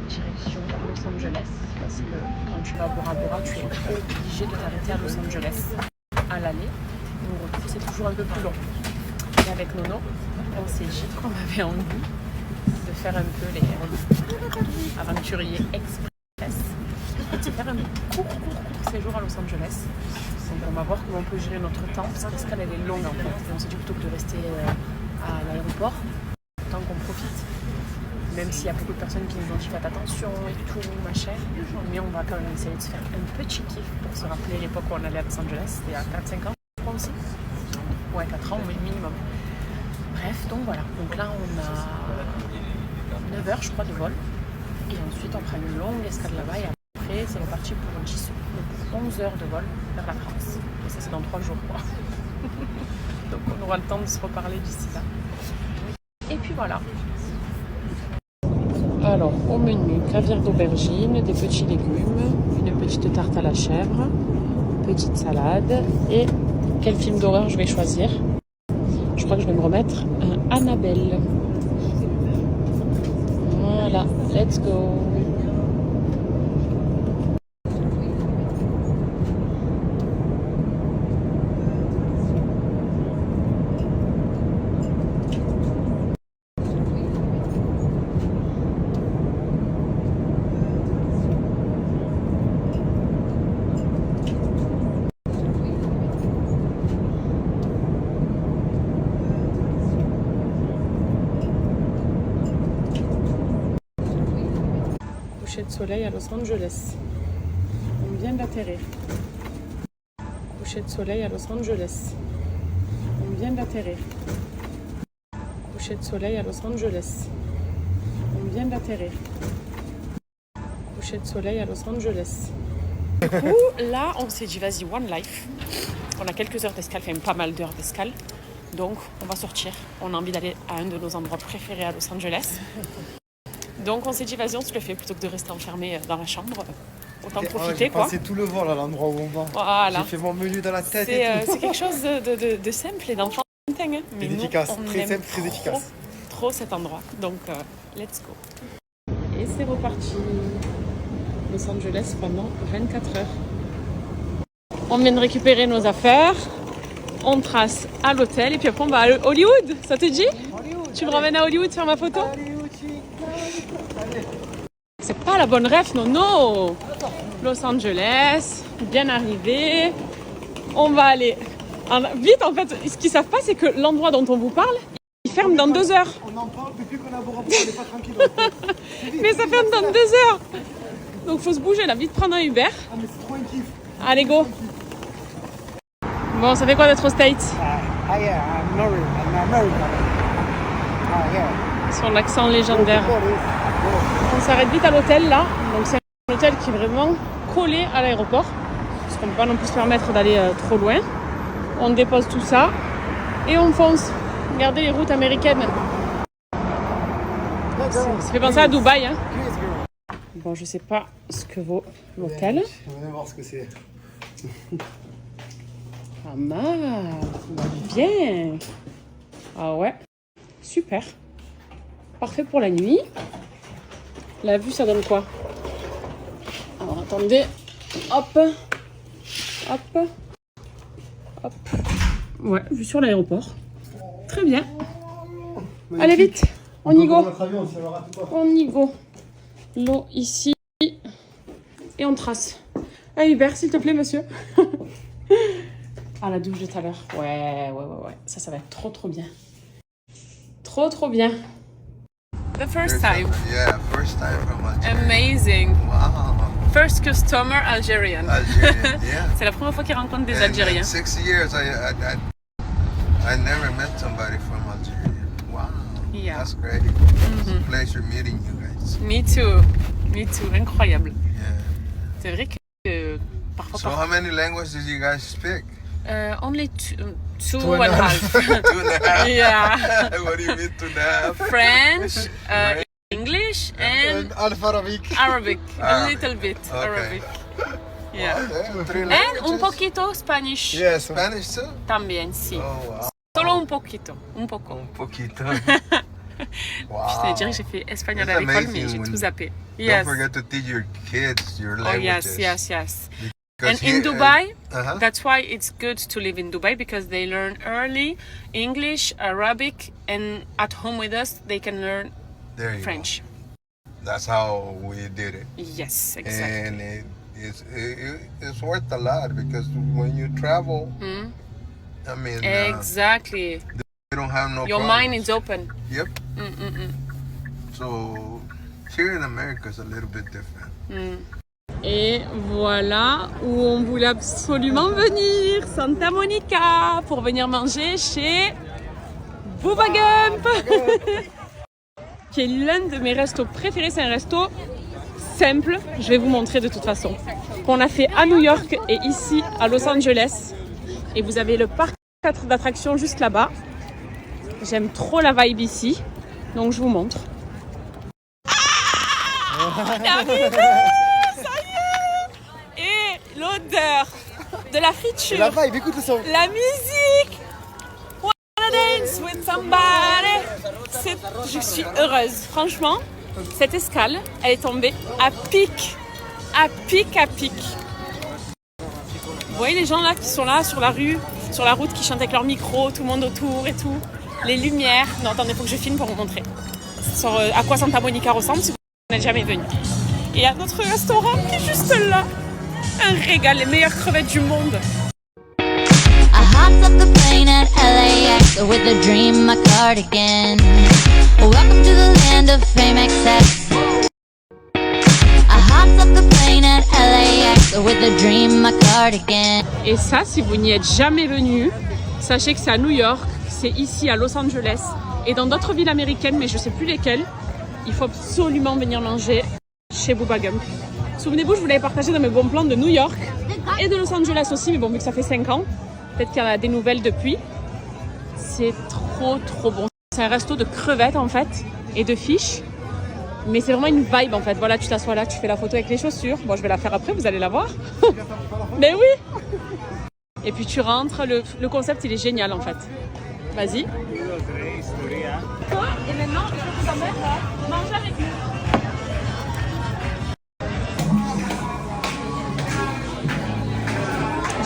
Direction Los Angeles parce que quand tu vas à Bora Bora, tu es obligé de t'arrêter à Los Angeles à l'aller. Au retour, c'est toujours un peu plus long. Et avec Nono, on s'est dit qu'on avait envie de faire un peu les aventuriers express et de faire un court séjour à Los Angeles. Donc on va voir comment on peut gérer notre temps parce que l'escale elle est longue en fait. Et on s'est dit plutôt que de rester à l'aéroport, tant qu'on profite. Même s'il y a beaucoup de personnes qui nous ont dit faites attention et tout, machin. Mais on va quand même essayer de se faire un petit kiff pour se rappeler l'époque où on allait à Los Angeles. C'était à 4-5 ans, je crois aussi. Ouais, 4 ans minimum. Bref, donc voilà. Donc là, on a 9 heures, je crois, de vol. Et ensuite, on fera une longue escale là-bas. Et après, c'est reparti pour 11 heures de vol vers la France. Et ça, c'est dans 3 jours, quoi. Donc on aura le temps de se reparler d'ici là. Et puis voilà. Alors, au menu, caviar d'aubergine, des petits légumes, une petite tarte à la chèvre, petite salade. Et quel film d'horreur je vais choisir? Je crois que je vais me remettre un Annabelle. Voilà, let's go. Coucher de soleil à Los Angeles. On vient d'atterrir. Coucher de soleil à Los Angeles. On vient d'atterrir. Coucher de soleil à Los Angeles. On vient d'atterrir. Coucher de soleil à Los Angeles. Du coup, là, on s'est dit, vas-y, one life. On a quelques heures d'escale, quand même pas mal d'heures d'escale. Donc, on va sortir. On a envie d'aller à un de nos endroits préférés à Los Angeles. Donc, on s'est dit, vas-y, on se le fait plutôt que de rester enfermé dans la chambre. Autant profiter, quoi. J'ai passé tout le vol à l'endroit où on va. Voilà. J'ai fait mon menu dans la tête et tout. C'est quelque chose de simple et d'enfant. Mais nous, efficace, on très aime simple, très efficace. Trop cet endroit. Donc, let's go. Et c'est reparti. Los Angeles pendant 24 heures. On vient de récupérer nos affaires. On trace à l'hôtel et puis après on va à Hollywood. Ça te dit? Tu me ramènes à Hollywood faire ma photo? C'est pas la bonne ref, non. Los Angeles, bien arrivé. On va aller vite en fait. Ce qu'ils savent pas, c'est que l'endroit dont on vous parle, il ferme dans 2 heures. On en parle depuis qu'on a Bora Bora, on n'est pas tranquille. Mais ça ferme dans 2 heures. Donc faut se bouger là, vite prendre un Uber. Ah mais c'est trop un kiff. Allez go. Bon, ça fait quoi d'être aux States? Yeah, I'm American. Yeah. Sur l'accent légendaire. On s'arrête vite à l'hôtel là. Donc c'est un hôtel qui est vraiment collé à l'aéroport. Parce qu'on ne peut pas non plus se permettre d'aller trop loin. On dépose tout ça et on fonce. Regardez les routes américaines. Ça fait penser à Dubaï. Hein. Bon, je sais pas ce que vaut l'hôtel. On va voir ce que c'est. Pas mal. Bien. Ah ouais. Super. Parfait pour la nuit. La vue, ça donne quoi? Alors, attendez. Hop. Hop. Hop. Ouais, vue sur l'aéroport. Très bien. Allez, vite. On y go. On y go. L'eau ici. Et on trace. Ah, Hubert, s'il te plaît, monsieur. Ah, la douche de tout à l'heure. Ouais. Ça va être trop bien. Trop bien. The first time. Yeah, first time from Algeria. Amazing. Wow. First customer Algerian. Algerian, yeah. C'est la première fois qu'il rencontre des And Algériens. in 6 years, I never met somebody from Algeria. Wow. Yeah. That's great. It's a pleasure meeting you guys. Me too. Incroyable. Yeah. C'est vrai que parfois... So how many languages did you guys speak? Only two and a half. 2.5. Yeah. What do you mean 2.5? French, Right. English and Alf Arabic. Arabic. A Arabic. little bit Okay. Arabic. Yeah. Okay, 3 And languages. un poquito Spanish. Yes. Spanish too? También, sí. Oh, wow. Solo un poquito. Un poco. Un poquito. Je Wow. te dirais que j'ai fait espagnol It's à l'école, amazing mais j'ai when- tout zappé. Don't Yes. forget to teach your kids your Oh, languages. yes. Because And in here- Dubai, uh-huh. that's why it's good to live in Dubai, because they learn early English, Arabic, and at home with us, they can learn There you go. French. That's how we did it. Yes, exactly. And it's worth a lot because when you travel, Hmm? I mean, Exactly. you don't have no Your problems. mind is open. Yep. Mm-mm-mm. So here in America it's a little bit different. Et voilà où on voulait absolument venir, Santa Monica, pour venir manger chez Bubba Gump, qui est l'un de mes restos préférés. C'est un resto simple, je vais vous montrer de toute façon, qu'on a fait à New York et ici à Los Angeles. Et vous avez le parc d'attractions juste là-bas. J'aime trop la vibe ici, donc je vous montre. On est arrivé, ça y est! Et l'odeur de la friture, La vibe, écoute le son. la musique. Wanna dance with somebody. Je suis heureuse. Franchement, cette escale, elle est tombée à pic. À pic, à pic. Vous voyez les gens là qui sont là sur la rue, sur la route, qui chantent avec leur micro, tout le monde autour et tout. Les lumières. Non, attendez, il faut que je filme pour vous montrer. Sur à quoi Santa Monica ressemble si vous n'êtes jamais venu. Et il y a notre restaurant qui est juste là. Un régal, les meilleures crevettes du monde. I hopped up the plane at LAX with a dream, my cardigan. Welcome to the land of fame excess. I hopped up the plane at LAX with a dream, my cardigan. Et ça, si vous n'y êtes jamais venu, sachez que c'est à New York, c'est ici à Los Angeles et dans d'autres villes américaines, mais je ne sais plus lesquelles. Il faut absolument venir manger chez Bubba Gump. Souvenez-vous, je vous l'avais partagé dans mes bons plans de New York et de Los Angeles aussi, mais bon, vu que ça fait 5 ans, peut-être qu'il y en a des nouvelles depuis. C'est trop bon. C'est un resto de crevettes en fait et de fish. Mais c'est vraiment une vibe en fait. Voilà, tu t'assois là, tu fais la photo avec les chaussures. Bon, je vais la faire après, vous allez la voir. Mais oui. Et puis tu rentres, le concept il est génial en fait. Vas-y. Et maintenant, je vous emmène manger avec nous.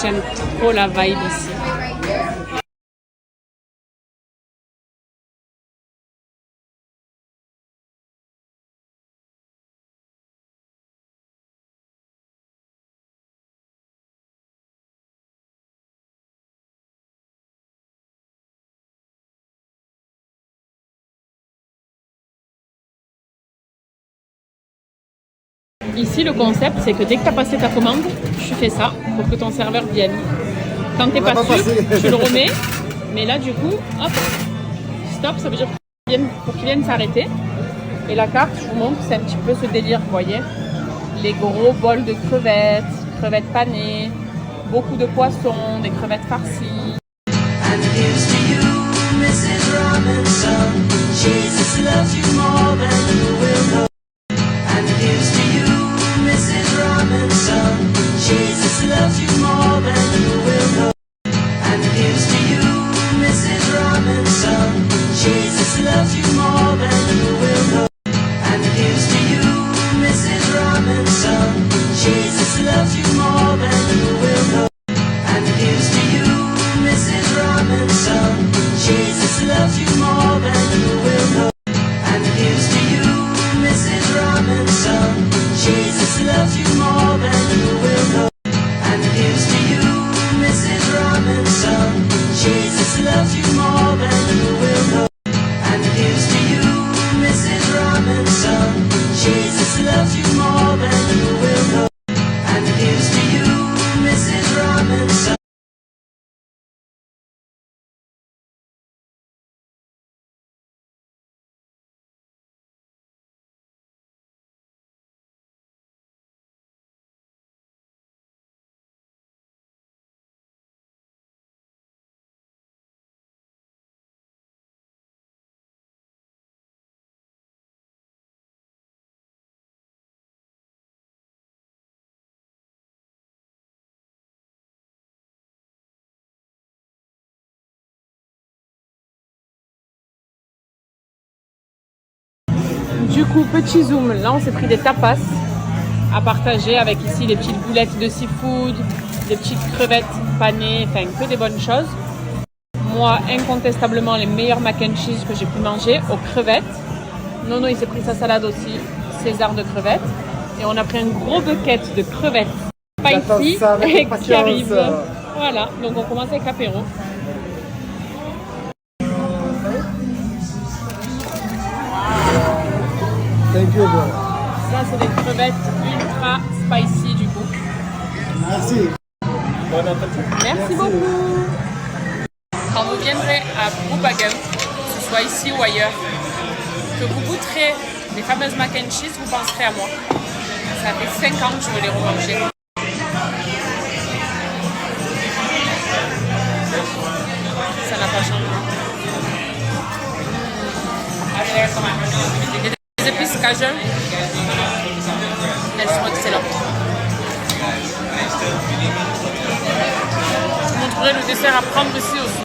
J'aime trop la vibe ici. Ici, le concept, c'est que dès que tu as passé ta commande, tu fais ça pour que ton serveur vienne. Quand tu n'es pas sûr, tu le remets. Mais là, du coup, hop, stop, ça veut dire pour qu'il vienne s'arrêter. Et la carte, je vous montre, c'est un petit peu ce délire, vous voyez. Les gros bols de crevettes, crevettes panées, beaucoup de poissons, des crevettes farcies. And here's to you, Mrs. Robinson. Jesus loves you more than you will know. And here's to you, Mrs. Robinson. Jesus loves you more than you will know. And here's to you, Mrs. Robinson. Jesus loves you more than you will know. And here's to you, Mrs. Robinson. Jesus loves you more than you will know. And here's to you, Mrs. Robinson. Jesus loves you more than you will know. And here's to you, Mrs. Robinson. Jesus loves you more than you will know. And here's to you, Mrs. Robinson. Jesus loves you more than you will know. And here's to you, Mrs. Robinson. Jesus loves you more than you will know. And here's to you, Mrs. Robinson. Du coup, petit zoom, là on s'est pris des tapas à partager avec ici les petites boulettes de seafood, des petites crevettes panées, enfin que des bonnes choses. Moi, incontestablement, les meilleurs mac and cheese que j'ai pu manger aux crevettes. Nono, il s'est pris sa salade aussi, César de crevettes. Et on a pris un gros bucket de crevettes spicy et qui arrive. Voilà, donc on commence avec l'apéro. Thank you, bro. Ça, c'est des crevettes ultra spicy du coup. Merci. Merci beaucoup. Quand vous viendrez à Bruggen, que ce soit ici ou ailleurs, que vous goûterez les fameuses mac and cheese, vous penserez à moi. Ça fait 5 ans que je veux les remanger. Ça n'a pas changé. Les épices cajun, elles sont excellentes. Je vous montrerai le dessert à prendre ici aussi.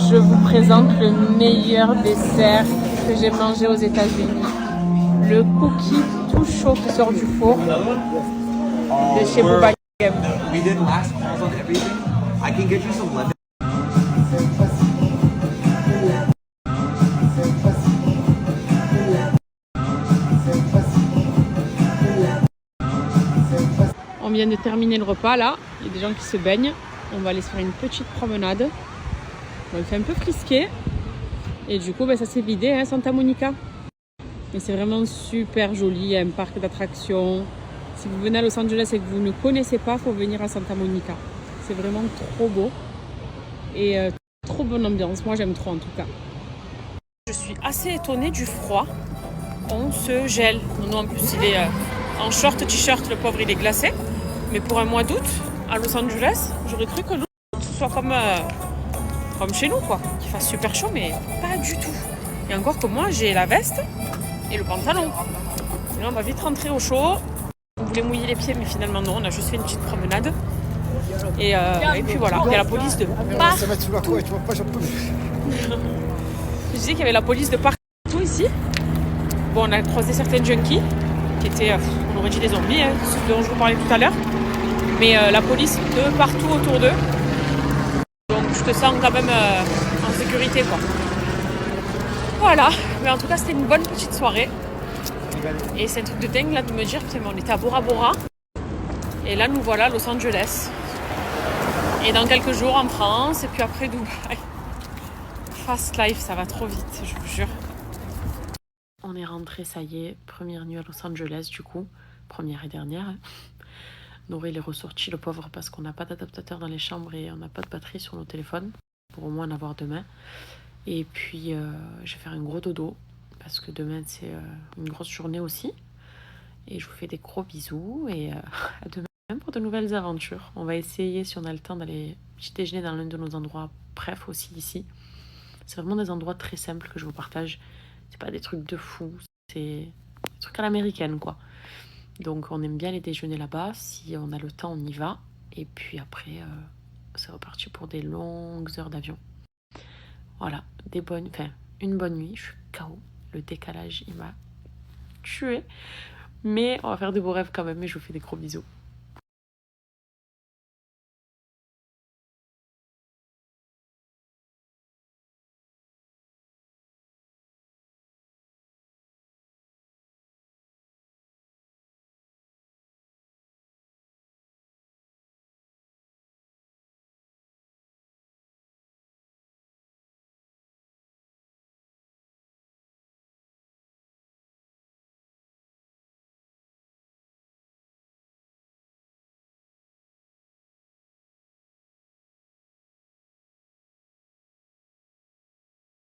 Je vous présente le meilleur dessert que j'ai mangé aux États-Unis. Le cookie tout chaud qui sort du four de chez Bruggen. We did last calls on everything. I can get you some lemon. On vient de terminer le repas là. Il y a des gens qui se baignent. On va aller se faire une petite promenade. On fait un peu frisqué. Et du coup, ça s'est vidé, hein, Santa Monica. Mais c'est vraiment super joli. Il y a un parc d'attractions. Si vous venez à Los Angeles et que vous ne connaissez pas, il faut venir à Santa Monica. C'est vraiment trop beau. Et trop bonne ambiance. Moi, j'aime trop en tout cas. Je suis assez étonnée du froid. On se gèle. Non, en plus, il est en short, t-shirt. Le pauvre, il est glacé. Mais pour un mois d'août, à Los Angeles, j'aurais cru que l'août soit comme chez nous, quoi. Qu'il fasse super chaud, mais pas du tout. Et encore que moi, j'ai la veste et le pantalon. Et là, on va vite rentrer au chaud. On voulait mouiller les pieds, mais finalement, non. On a juste fait une petite promenade. Et puis voilà, il y a la police de partout. Ça va sous la couette, tu vois pas, j'en peux plus. Je disais qu'il y avait la police de partout ici. Bon, on a croisé certains junkies qui étaient, on aurait dit des zombies, hein, ceux dont je vous parlais tout à l'heure. Mais la police de partout autour d'eux. Donc je te sens quand même en sécurité, quoi. Voilà, mais en tout cas c'était une bonne petite soirée. Et c'est un truc de dingue là de me dire, putain, on était à Bora Bora. Et là nous voilà à Los Angeles. Et dans quelques jours en France, et puis après Dubaï. Fast life, ça va trop vite, je vous jure. On est rentré, ça y est, première nuit à Los Angeles du coup. Première et dernière. Noré il est ressorti le pauvre parce qu'on n'a pas d'adaptateur dans les chambres et on n'a pas de batterie sur nos téléphones. Pour au moins en avoir demain. Et puis je vais faire un gros dodo parce que demain c'est une grosse journée aussi. Et je vous fais des gros bisous et à demain pour de nouvelles aventures. On va essayer, si on a le temps, d'aller petit déjeuner dans l'un de nos endroits bref aussi ici. C'est vraiment des endroits très simples que je vous partage. C'est pas des trucs de fou, c'est des trucs à l'américaine quoi. Donc on aime bien les déjeuner là-bas. Si on a le temps, on y va. Et puis après, c'est reparti pour des longues heures d'avion. Voilà, une bonne nuit. Je suis KO. Le décalage, il m'a tué. Mais on va faire de beaux rêves quand même. Et je vous fais des gros bisous.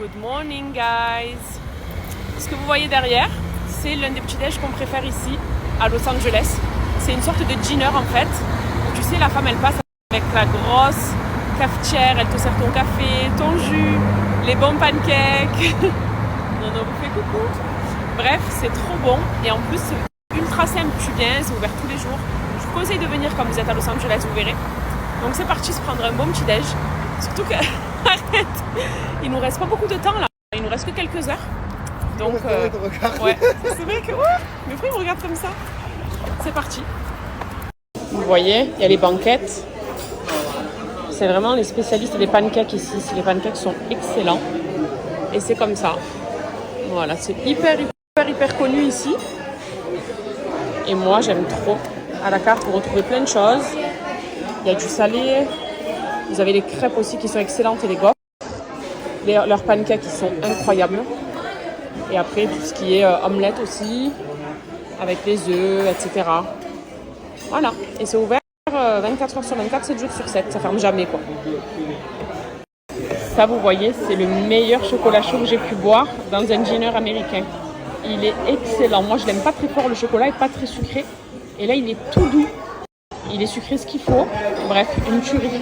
Good morning guys. Ce que vous voyez derrière, c'est l'un des petits déj qu'on préfère ici à Los Angeles. C'est une sorte de dîner en fait. Où, tu sais, la femme elle passe avec la grosse cafetière, elle te sert ton café, ton jus, les bons pancakes. Non, vous fait coucou. Bref, c'est trop bon et en plus c'est ultra simple. Tu viens, c'est ouvert tous les jours. Je vous conseille de venir quand vous êtes à Los Angeles, vous verrez. Donc c'est parti se prendre un bon petit déj. Surtout que, arrête, il nous reste pas beaucoup de temps là. Il nous reste que quelques heures. Donc, regarde. ouais, c'est vrai que... mais pourquoi il me regarde comme ça? C'est parti. Vous voyez, il y a les banquettes. C'est vraiment les spécialistes des pancakes ici. Les pancakes sont excellents. Et c'est comme ça. Voilà, c'est hyper connu ici. Et moi, j'aime trop. À la carte, vous retrouvez plein de choses. Il y a du salé. Vous avez les crêpes aussi qui sont excellentes et les gaufres. Leurs pancakes, ils sont incroyables. Et après, tout ce qui est omelette aussi, avec les œufs, etc. Voilà. Et c'est ouvert 24 heures sur 24, 7 jours sur 7. Ça ferme jamais, quoi. Ça, vous voyez, c'est le meilleur chocolat chaud que j'ai pu boire dans un dîner américain. Il est excellent. Moi, je l'aime pas très fort, le chocolat est pas très sucré. Et là, il est tout doux. Il est sucré ce qu'il faut. Bref, une tuerie.